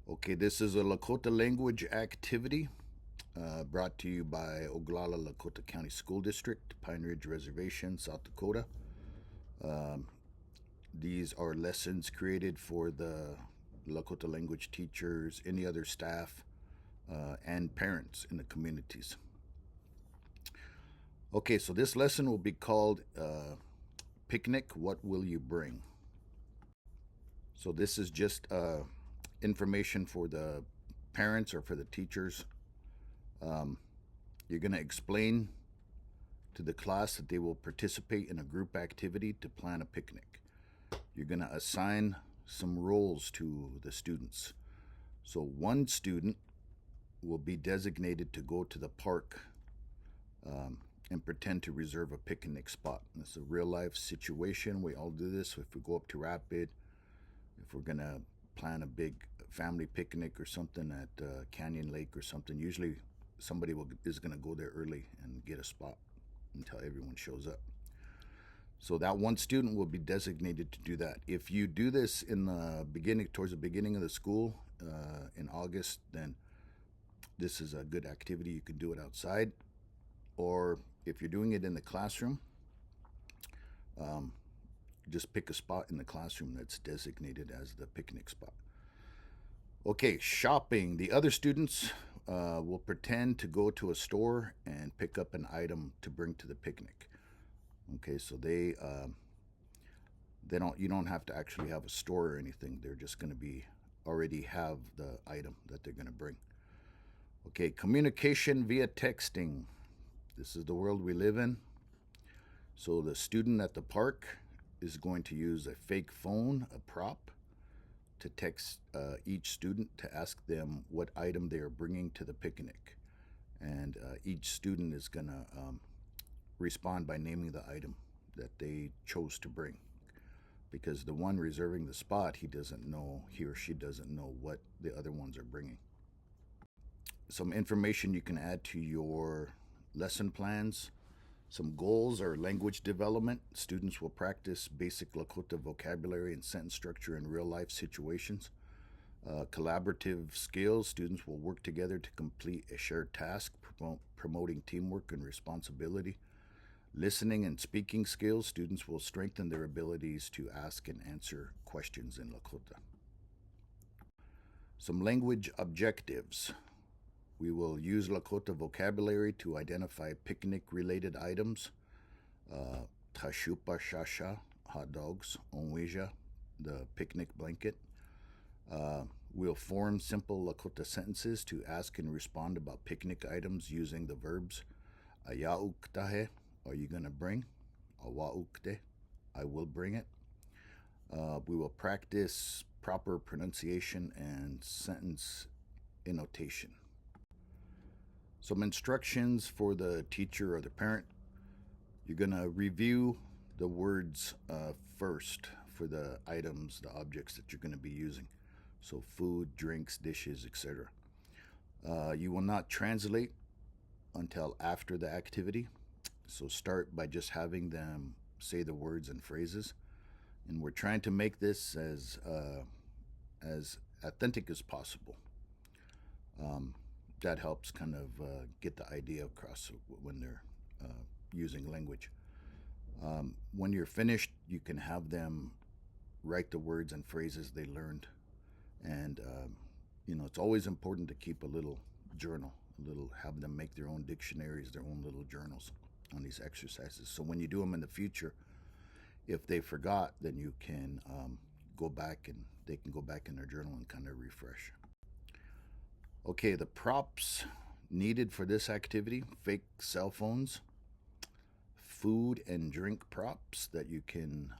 Okay, this is a Lakota Language Activity brought to you by Oglala Lakota County School District, Pine Ridge Reservation, South Dakota. These are lessons created for the Lakota language teachers, any other staff, and parents in the communities. Okay, so this lesson will be called Picnic, What Will You Bring? So this is just information for the parents or for the teachers. You're going to explain to the class that they will participate in a group activity to plan a picnic. You're going to assign some roles to the students. So one student will be designated to go to the park and pretend to reserve a picnic spot. It's a real life situation. We all do this. If we go up to Rapid, if we're going to plan a big family picnic or something at Canyon Lake or something, usually somebody is going to go there early and get a spot until everyone shows up. So that one student will be designated to do that. If you do this in the beginning, towards the beginning of the school in August, then this is a good activity. You can do it outside, or if you're doing it in the classroom, just pick a spot in the classroom that's designated as the picnic spot. Okay, shopping. The other students will pretend to go to a store and pick up an item to bring to the picnic. Okay, so you don't have to actually have a store or anything. They're just going to already have the item that they're going to bring. Okay, communication via texting. This is the world we live in. So the student at the park is going to use a fake phone, a prop, to text each student to ask them what item they are bringing to the picnic. And each student is going to respond by naming the item that they chose to bring. Because the one reserving the spot, he or she doesn't know what the other ones are bringing. Some information you can add to your lesson plans. Some goals are language development. Students will practice basic Lakota vocabulary and sentence structure in real life situations. Collaborative skills. Students will work together to complete a shared task, promoting teamwork and responsibility. Listening and speaking skills. Students will strengthen their abilities to ask and answer questions in Lakota. Some language objectives. We will use Lakota vocabulary to identify picnic-related items. Tashupa shasha, hot dogs. Onweja, the picnic blanket. We'll form simple Lakota sentences to ask and respond about picnic items using the verbs ayauktahe, are you going to bring? Awaukte, I will bring it. We will practice proper pronunciation and sentence annotation. Some instructions for the teacher or the parent. You're going to review the words first for the items, the objects that you're going to be using. So food, drinks, dishes, etc. You will not translate until after the activity. So start by just having them say the words and phrases. And we're trying to make this as authentic as possible. That helps kind of get the idea across when they're using language. When you're finished, you can have them write the words and phrases they learned. And, it's always important to keep a little journal, have them make their own dictionaries, their own little journals on these exercises. So when you do them in the future, if they forgot, then you can they can go back in their journal and kind of refresh. Okay, the props needed for this activity: fake cell phones, food and drink props that you can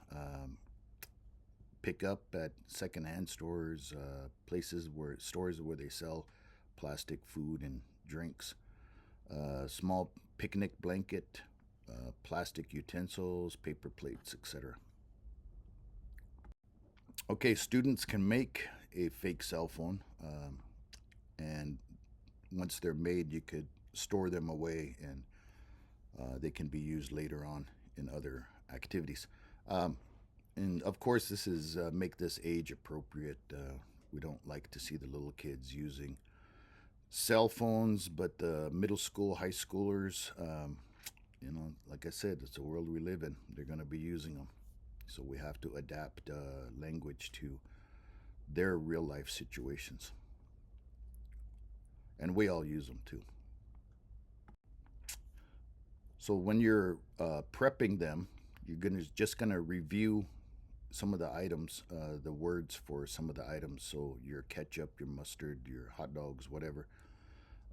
pick up at secondhand stores, stores where they sell plastic food and drinks. Small picnic blanket, plastic utensils, paper plates, etc. Okay, students can make a fake cell phone, and once they're made, you could store them away, and they can be used later on in other activities. And of course, this is make this age appropriate. We don't like to see the little kids using cell phones, but the middle school, high schoolers, like I said, it's the world we live in. They're going to be using them. So we have to adapt language to their real life situations. And we all use them too. So when you're prepping them, you're just gonna review some of the items, the words for some of the items. So your ketchup, your mustard, your hot dogs, whatever,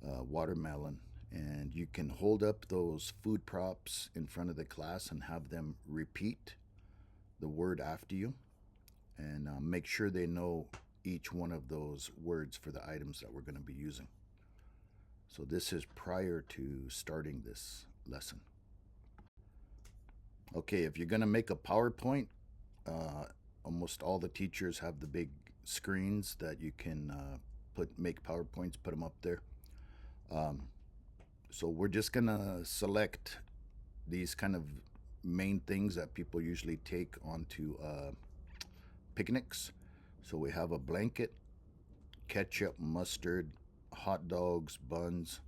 watermelon, and you can hold up those food props in front of the class and have them repeat the word after you, and make sure they know each one of those words for the items that we're going to be using. So this is prior to starting this lesson. Okay, if you're going to make a PowerPoint, almost all the teachers have the big screens that you can make PowerPoints, put them up there. So we're just going to select these kind of main things that people usually take onto picnics. So we have a blanket, ketchup, mustard, hot dogs, buns,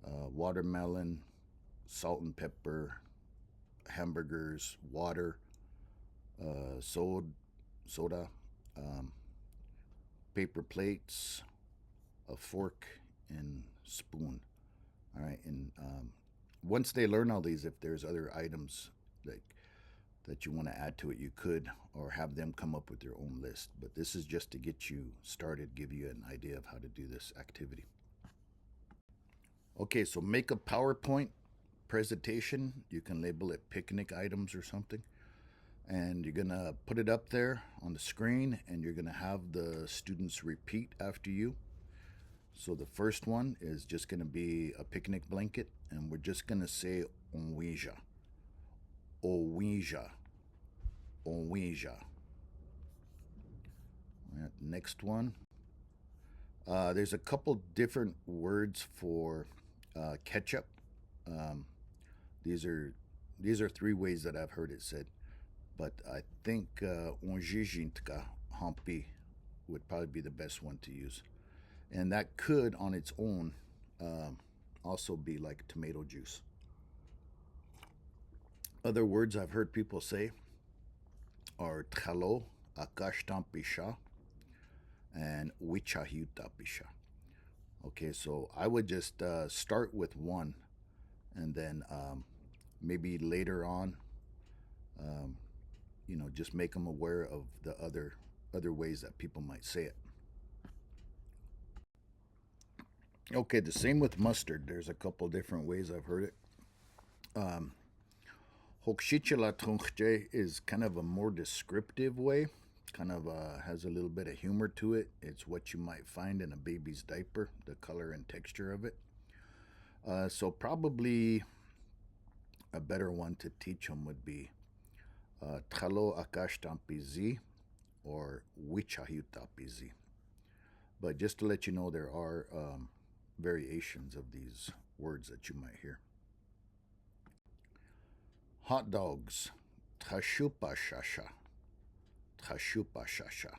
watermelon, salt and pepper, hamburgers, water, soda, paper plates, a fork, and spoon. All right, and once they learn all these, if there's other items that you want to add to it, you could, or have them come up with their own list. But this is just to get you started, give you an idea of how to do this activity. Okay, so make a PowerPoint presentation. You can label it picnic items or something. And you're going to put it up there on the screen, and you're going to have the students repeat after you. So the first one is just going to be a picnic blanket, and we're just going to say Onwija. Onwija. Onwija. Right, next one. There's a couple different words for ketchup. These are three ways that I've heard it said, but I think Onjijintka Hampi would probably be the best one to use. And that could, on its own, also be like tomato juice. Other words I've heard people say are Tchalo, Akashtampisha, and Wichahutapisha. Okay, so I would just start with one, and then maybe later on, just make them aware of the other ways that people might say it. Okay, the same with mustard. There's a couple different ways I've heard it. Hokshichila tongche is kind of a more descriptive way, kind of has a little bit of humor to it. It's what you might find in a baby's diaper, the color and texture of it. So probably a better one to teach them would be Tchalo Akashtampizi or Wichahutapizi. But just to let you know, there are variations of these words that you might hear. Hot dogs, Tchashupa Shasha. Tchashupa Shasha.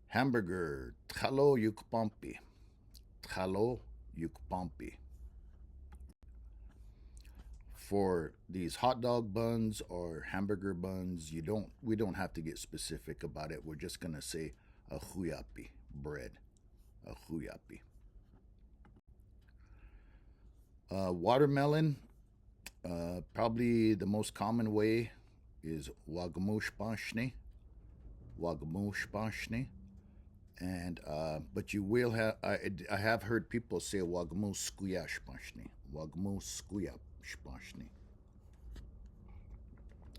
Hamburger, Tchalo Yukpampi. Tchalo Yukpampi. For these hot dog buns or hamburger buns, we don't have to get specific about it. We're just gonna say a huyapi, bread, a huyapi. Watermelon, probably the most common way is wagamushpashne, wagamushpashne, and but you will have I have heard people say wagamuskuyashpashne, wagamuskuyashpashne.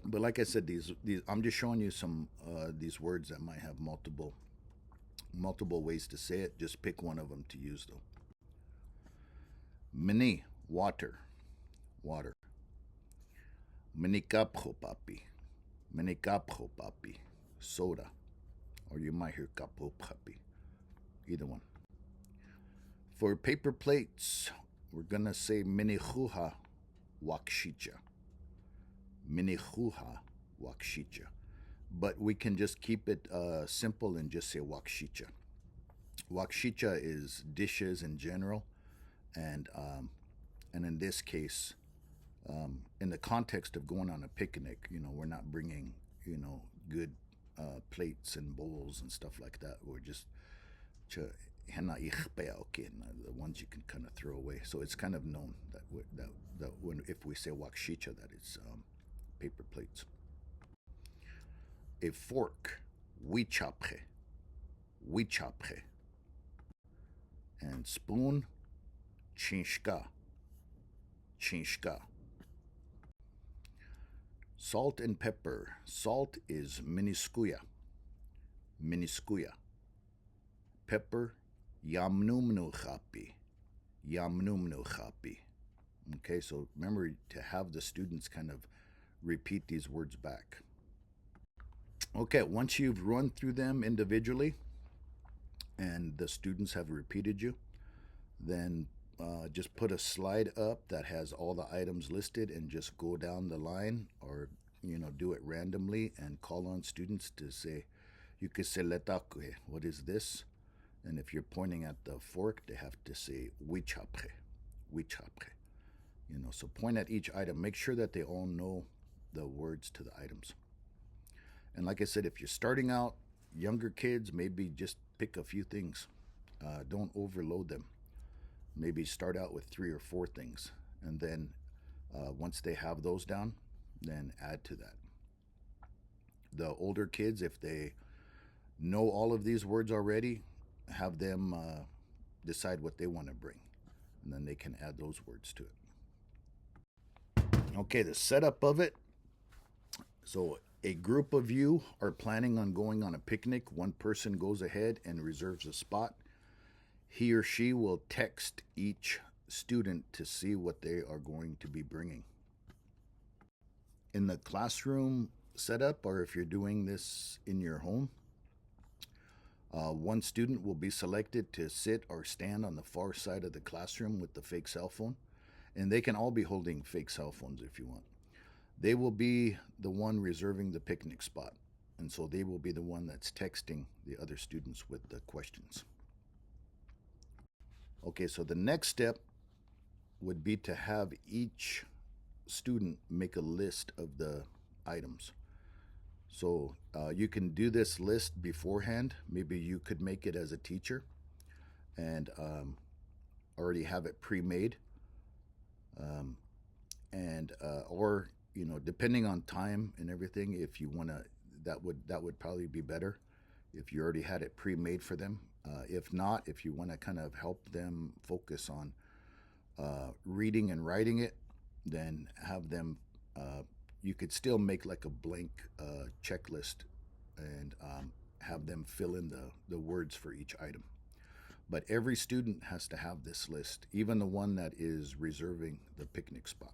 But like I said, these I'm just showing you some these words that might have multiple ways to say it. Just pick one of them to use though. Mini, water. Minikapho papi. Minikapho papi. Soda. Or you might hear kapo papi. Either one. For paper plates, we're gonna say minichuha wakshicha. Minichuha wakshicha. but we can just keep it simple and just say wakshicha. Wakshicha is dishes in general, and in this case, in the context of going on a picnic, we're not bringing, good plates and bowls and stuff like that. We're just the ones you can kind of throw away. So it's kind of known that when if we say wakshicha, that it's paper plates. A fork, wichapre, wichapre, and spoon, chinshka, chinshka. Salt and pepper. Salt is miniskuya, miniskuya. Pepper, yamnumnu chapi, yamnumnu chapi. Okay, so remember to have the students kind of repeat these words back. Okay, once you've run through them individually and the students have repeated you, then just put a slide up that has all the items listed and just go down the line, or do it randomly and call on students to say, you could say letakue, what is this? And if you're pointing at the fork, they have to say wichapre, wichapre. So point at each item. Make sure that they all know the words to the items. And like I said, if you're starting out, younger kids, maybe just pick a few things. Don't overload them. Maybe start out with 3 or 4 things, and then once they have those down, then add to that. The older kids, if they know all of these words already, have them decide what they want to bring, and then they can add those words to it. Okay, the setup of it. So a group of you are planning on going on a picnic. One person goes ahead and reserves a spot. He or she will text each student to see what they are going to be bringing. In the classroom setup, or if you're doing this in your home, one student will be selected to sit or stand on the far side of the classroom with the fake cell phone, and they can all be holding fake cell phones if you want. They will be the one reserving the picnic spot, and so they will be the one that's texting the other students with the questions. Okay, so the next step would be to have each student make a list of the items. So you can do this list beforehand. Maybe you could make it as a teacher and already have it pre-made. Or depending on time and everything, if you want to, that would probably be better if you already had it pre-made for them. If not, if you want to kind of help them focus on reading and writing it, then have them, you could still make like a blank checklist and have them fill in the words for each item. But every student has to have this list, even the one that is reserving the picnic spot.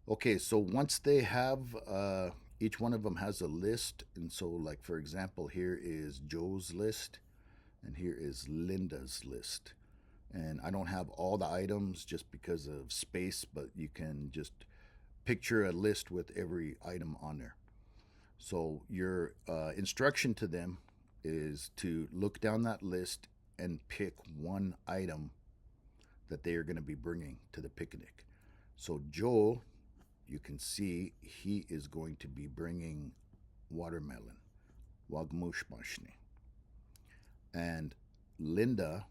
Okay, so once they have, each one of them has a list. And so, like, for example, here is Joe's list, and here is Linda's list. And I don't have all the items just because of space, but you can just picture a list with every item on there. So your instruction to them is to look down that list and pick one item that they are going to be bringing to the picnic. So Joe, you can see he is going to be bringing watermelon, wagmushmashni. And Linda,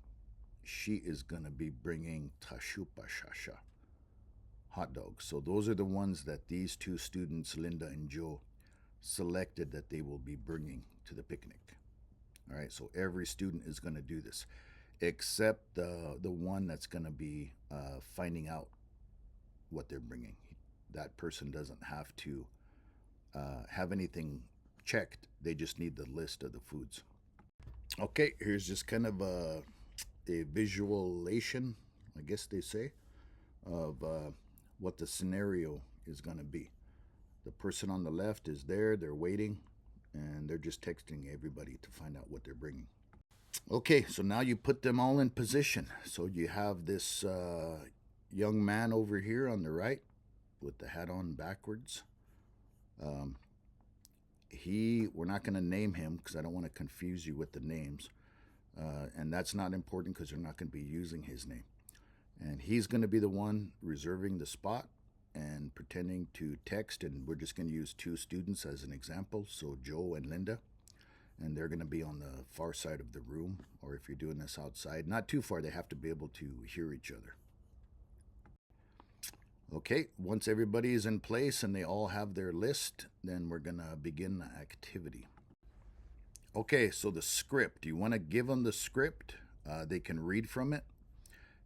she is going to be bringing tashupa shasha, hot dogs. So those are the ones that these two students, Linda and Joe, selected that they will be bringing to the picnic. All right, so every student is going to do this, except the one that's going to be finding out what they're bringing. That person doesn't have to have anything checked. They just need the list of the foods. Okay, here's just kind of a visualization, I guess they say, of what the scenario is going to be. The person on the left is there, they're waiting, and they're just texting everybody to find out what they're bringing. Okay, so now you put them all in position. So you have this young man over here on the right with the hat on backwards. Um, we're not going to name him because I don't want to confuse you with the names. And that's not important because they're not going to be using his name. And he's going to be the one reserving the spot and pretending to text. And we're just going to use two students as an example. So Joe and Linda. And they're going to be on the far side of the room. Or if you're doing this outside, not too far, they have to be able to hear each other. Okay, once everybody is in place and they all have their list, then we're going to begin the activity. Okay, so the script. You want to give them the script. They can read from it.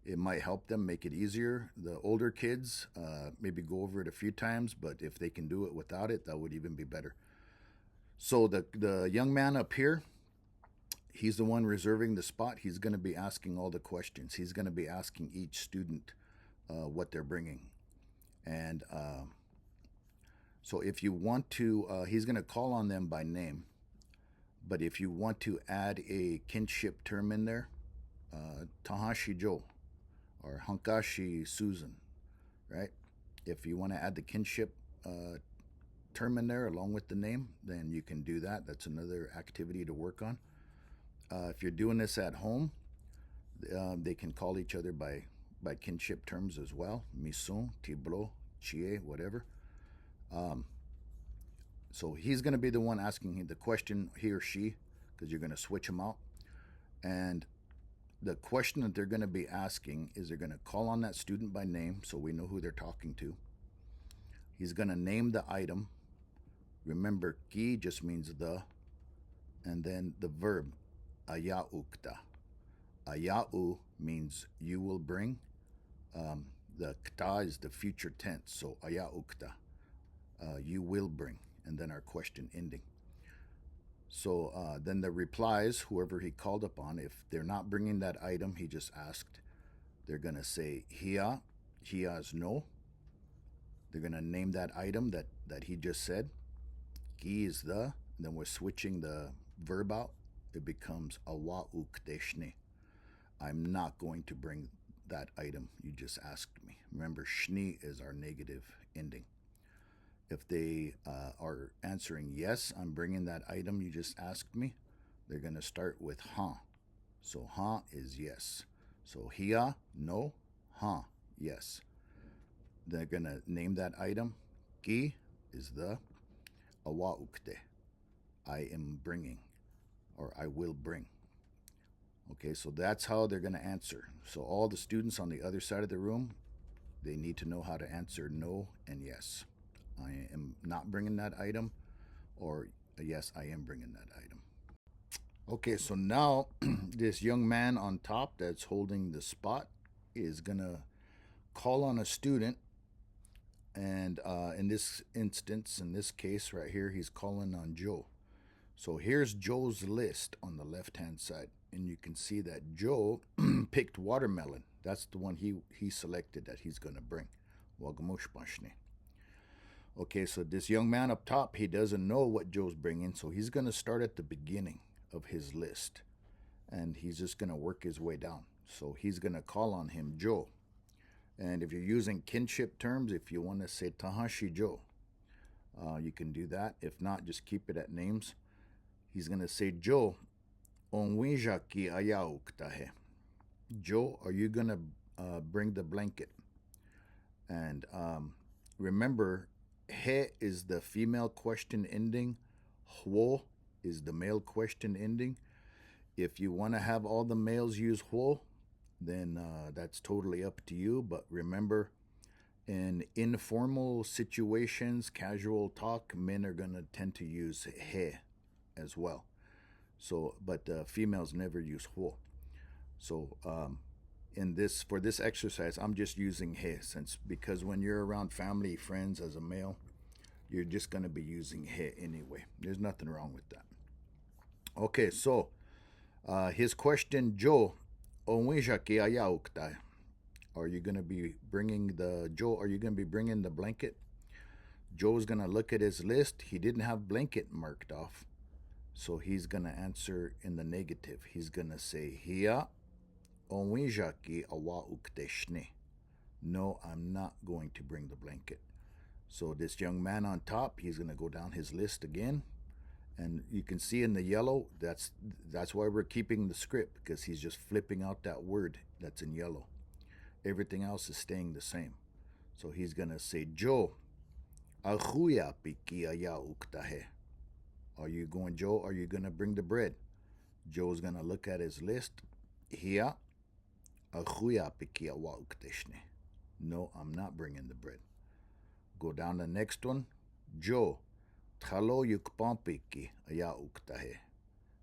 It might help them, make it easier. The older kids, maybe go over it a few times, but if they can do it without it, that would even be better. So the young man up here, he's the one reserving the spot. He's going to be asking all the questions. He's going to be asking each student what they're bringing. And so if you want to, he's going to call on them by name. But if you want to add a kinship term in there, Tahashi Joe or Hankashi Susan, right? If you want to add the kinship term in there along with the name, then you can do that. That's another activity to work on. If you're doing this at home, they can call each other by kinship terms as well. Mison, Tiblo, Chie, whatever. So he's going to be the one asking the question, he or she, because you're going to switch them out. And the question that they're going to be asking is they're going to call on that student by name so we know who they're talking to. He's going to name the item. Remember, ki just means the, and then the verb, ayaukta. Ayau means you will bring. The kta is the future tense, so ayaukta, you will bring, and then our question ending. So then the replies, whoever he called upon, if they're not bringing that item he just asked, they're going to say hia. Hia is no. They're going to name that item that he just said. Ki is the, and then we're switching the verb out. It becomes awaukteshne. I'm not going to bring that item you just asked me. Remember, shni is our negative ending. If they are answering yes, I'm bringing that item you just asked me, they're going to start with ha. So ha is yes. So hia, no. Ha, yes. They're going to name that item. Ki is the. Awaukte, I am bringing, or I will bring. Okay, so that's how they're going to answer. So all the students on the other side of the room, they need to know how to answer no and yes. I am not bringing that item, or yes, I am bringing that item. Okay, so now this young man on top that's holding the spot is going to call on a student. And in this instance, in this case right here, he's calling on Joe. So here's Joe's list on the left-hand side. And you can see that Joe picked watermelon. That's the one he selected that he's going to bring. Okay, so this young man up top, he doesn't know what Joe's bringing. So he's going to start at the beginning of his list. And he's just going to work his way down. So he's going to call on him, Joe. And if you're using kinship terms, if you want to say Tahashi Joe, you can do that. If not, just keep it at names. He's going to say, Joe, onwija ki ayauktahe. Joe, are you going to bring the blanket? And remember, he is the female question ending. Huo is the male question ending. If you want to have all the males use huo, then that's totally up to you. But remember, in informal situations, casual talk, men are going to tend to use he as well. So, but females never use huo. So, for this exercise, I'm just using he because when you're around family, friends as a male, you're just going to be using he anyway. There's nothing wrong with that. Okay, so his question, Joe. Are you going to be bringing the blanket? Joe's going to look at his list. He didn't have blanket marked off. So he's going to answer in the negative. He's going to say, Hia onwijaki awa ukteshne. No, I'm not going to bring the blanket. So this young man on top, he's going to go down his list again. And you can see in the yellow, that's why we're keeping the script, because he's just flipping out that word that's in yellow. Everything else is staying the same. So he's going to say, Joe, ahuya piki aya uktahe. Are you going, Joe? Are you going to bring the bread? Joe's going to look at his list. Hia, ahuya piki awa ukteshne. No, I'm not bringing the bread. Go down the next one. Joe, talo yukpampiki aya uktahe.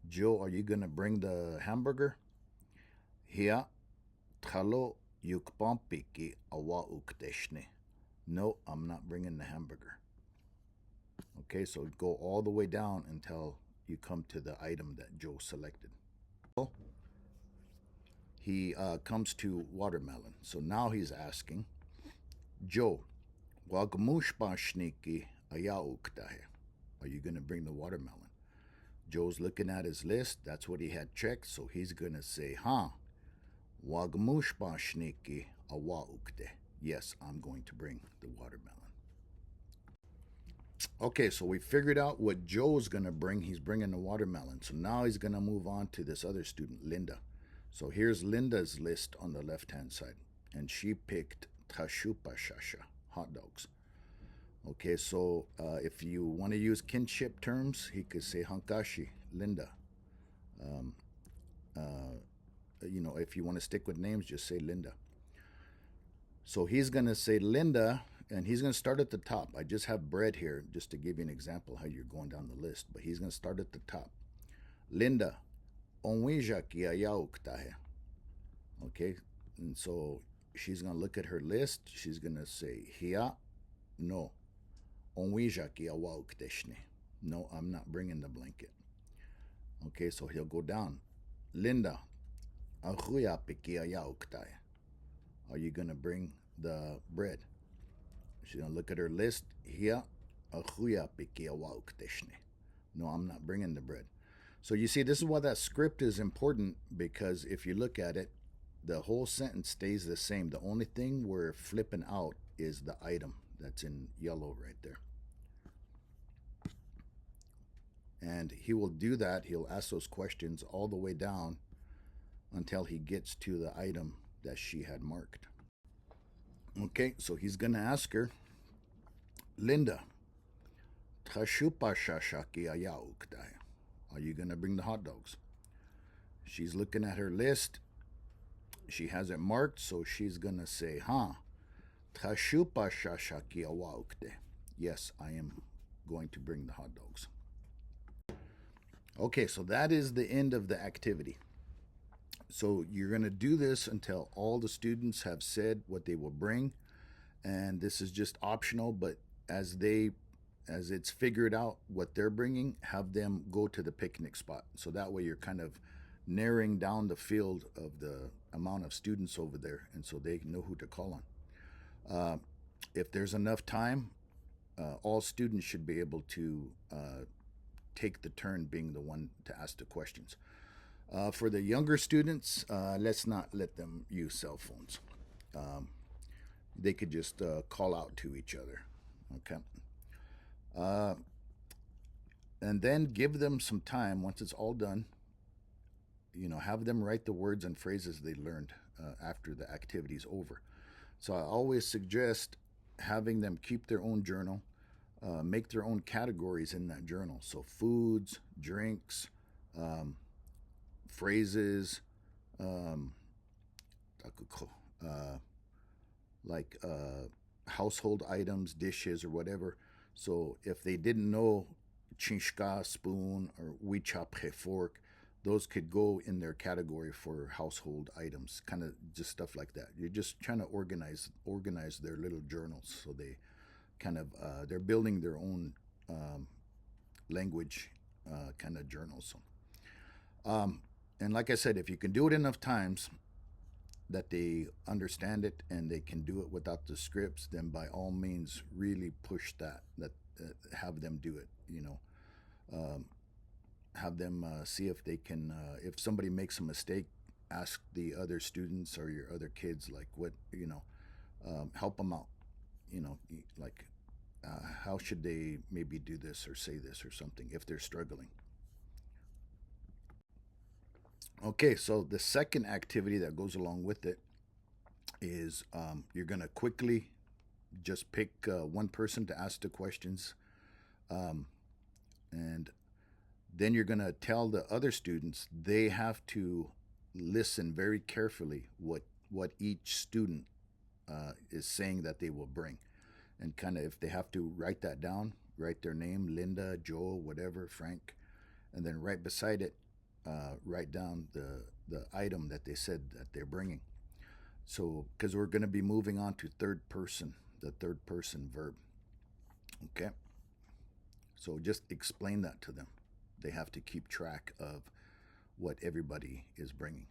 Joe, are you going to bring the hamburger? Hia, talo yukpampiki awa ukteshne. No, I'm not bringing the hamburger. Okay, so go all the way down until you come to the item that Joe selected. He comes to watermelon. So now he's asking, Joe, wagmushpashniki ayauktahe. Are you going to bring the watermelon? Joe's looking at his list. That's what he had checked. So he's going to say, wagmushpashniki awaukte. Yes, I'm going to bring the watermelon. Okay, so we figured out what Joe's going to bring. He's bringing the watermelon. So now he's going to move on to this other student, Linda. So here's Linda's list on the left-hand side. And she picked tashupa shasha, hot dogs. Okay, so if you want to use kinship terms, he could say Hankashi, Linda. If you want to stick with names, just say Linda. So he's going to say Linda, and he's going to start at the top. I just have bread here just to give you an example how you're going down the list, but he's going to start at the top. Linda, onwija ki ayauktahe. Okay, and so she's going to look at her list. She's going to say, Hia, no. Onwija ki awaukteshne. No, I'm not bringing the blanket. Okay, so he'll go down. Linda, ahuya piki ayauktahe. Are you going to bring the bread? She's going to look at her list. Hia, ahuya piki awaukteshne. No, I'm not bringing the bread. So you see, this is why that script is important, because if you look at it, the whole sentence stays the same. The only thing we're flipping out is the item that's in yellow right there. And he will do that. He'll ask those questions all the way down until he gets to the item that she had marked. Okay, so he's going to ask her, Linda, tashupa shashaki ayauktahe. Are you going to bring the hot dogs? She's looking at her list. She has it marked, so she's going to say, tashupa shashaki awaukte. Yes, I am going to bring the hot dogs. Okay, so that is the end of the activity. So you're going to do this until all the students have said what they will bring. And this is just optional, but as it's figured out what they're bringing, have them go to the picnic spot. So that way you're kind of narrowing down the field of the amount of students over there, and so they know who to call on. If there's enough time, all students should be able to take the turn being the one to ask the questions. For the younger students, let's not let them use cell phones. They could just call out to each other. Okay. And then give them some time once it's all done. Have them write the words and phrases they learned after the activity's over. So I always suggest having them keep their own journal, make their own categories in that journal. So foods, drinks, phrases, like household items, dishes, or whatever. So if they didn't know chinshka, spoon, or wichapre, fork, those could go in their category for household items, kind of just stuff like that. You're just trying to organize their little journals, so they kind of they're building their own language kind of journals. And like I said, if you can do it enough times that they understand it and they can do it without the scripts, then by all means really push that have them do it. Have them see if they can, if somebody makes a mistake, ask the other students or your other kids, like, what, help them out, like how should they maybe do this or say this or something if they're struggling. Okay, so the second activity that goes along with it is you're going to quickly just pick one person to ask the questions, and then you're going to tell the other students they have to listen very carefully what each student is saying that they will bring, and kind of if they have to write that down, write their name, Linda, Joel, whatever, Frank, and then right beside it, write down the item that they said that they're bringing. So, because we're going to be moving on to third person, the third person verb. Okay? So just explain that to them. They have to keep track of what everybody is bringing.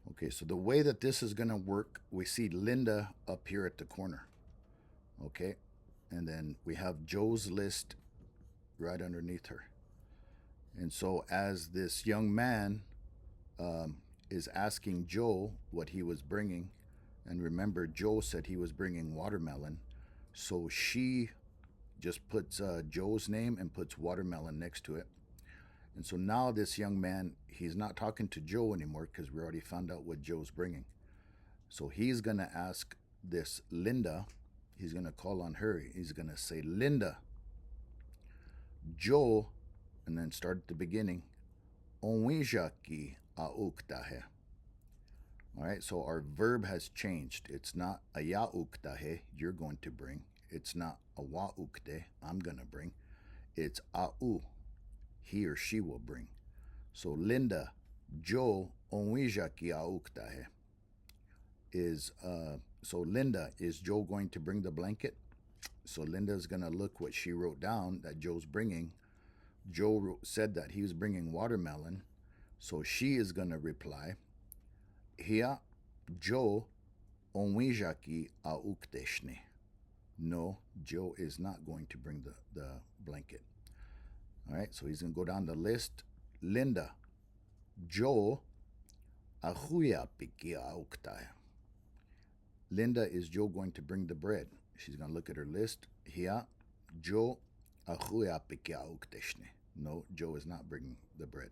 Okay, so the way that this is going to work, we see Linda up here at the corner. Okay? And then we have Joe's list right underneath her. And so as this young man is asking Joe what he was bringing, and remember Joe said he was bringing watermelon, so she just puts Joe's name and puts watermelon next to it. And so now this young man, he's not talking to Joe anymore because we already found out what Joe's bringing. So he's going to ask this Linda, he's going to call on her, he's going to say, Linda, Joe, and then start at the beginning, onwijaki auktahe. All right, so our verb has changed. It's not ayauktahe, you're going to bring. It's not awaukte, I'm going to bring. It's au, he or she will bring. So Linda, Joe, onwijaki auktahe. So Linda, is Joe going to bring the blanket? So Linda's going to look what she wrote down that Joe's bringing. Joe said that he was bringing watermelon, so she is going to reply, Hia, Joe, onwijaki aukteshne. No, Joe is not going to bring the blanket. All right, so he's going to go down the list. Linda, Joe, ahuya piki auktae. Linda, is Joe going to bring the bread? She's going to look at her list. Hia, Joe, ahuya piki aukteshne. No, Joe is not bringing the bread.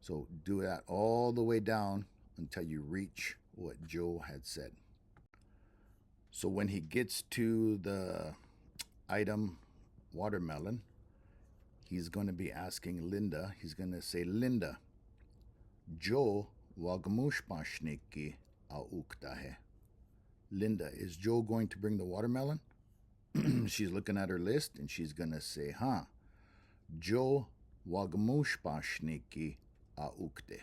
So do that all the way down until you reach what Joe had said. So when he gets to the item watermelon, he's going to be asking Linda, he's going to say, Linda, Joe wagamushpashniki auktahe. Linda, is Joe going to bring the watermelon? She's looking at her list and she's going to say, Joe wagamushpashniki aukte.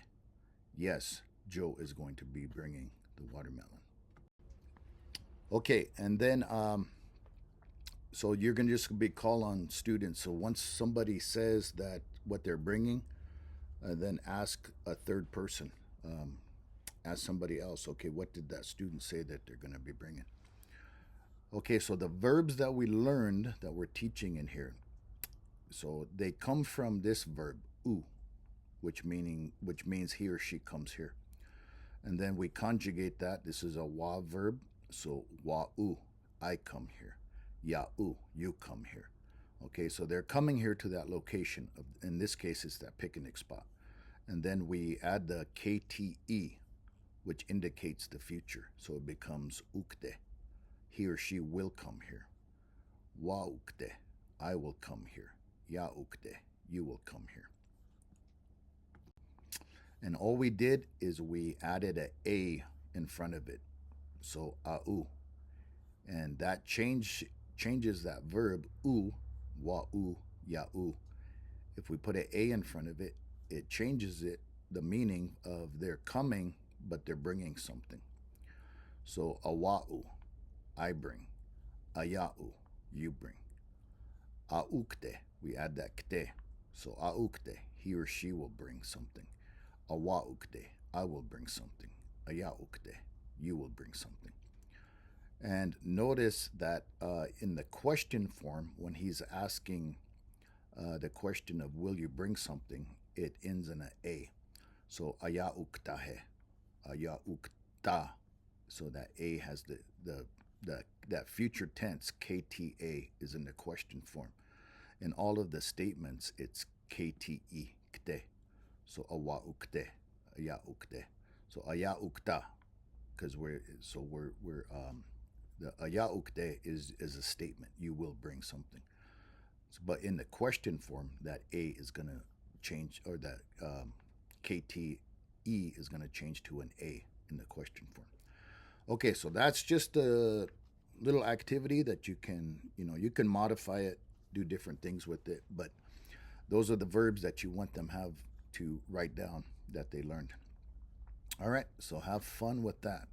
Yes, Joe is going to be bringing the watermelon. Okay, and then so you're going to just be call on students. So once somebody says that what they're bringing, then ask a third person. Ask somebody else, okay, what did that student say that they're going to be bringing? Okay, so the verbs that we learned that we're teaching in here, so they come from this verb, u, which means he or she comes here. And then we conjugate that. This is a wa verb, so wa-u, I come here. Ya-u, you come here. Okay, so they're coming here to that location. In this case, it's that picnic spot. And then we add the KTE, which indicates the future. So it becomes ukte, he or she will come here. Wa-ukte, I will come here. Ya-ukte, you will come here. And all we did is we added an A in front of it. So au. And that changes that verb u, wa-u, ya-u. If we put an A in front of it, it changes the meaning of they're coming, but they're bringing something. So awa'u, I bring. Aya'u, you bring. Aukte, we add that kte. So aukte, he or she will bring something. Awa'ukte, I will bring something. Aya'ukte, you will bring something. And notice that in the question form, when he's asking the question of will you bring something, it ends in an A. So aya'uktahe, aya'ukta. So that A has the that future tense KTA is in the question form. In all of the statements, it's KTE, kte. So awa ukte, aya ukte. So aya ukta, because we're the aya ukte is a statement. You will bring something. But in the question form, that A is going to change, or that KTE is going to change to an A in the question form. Okay, so that's just a little activity that you can modify it, do different things with it, but those are the verbs that you want them have to write down that they learned. All right, so have fun with that.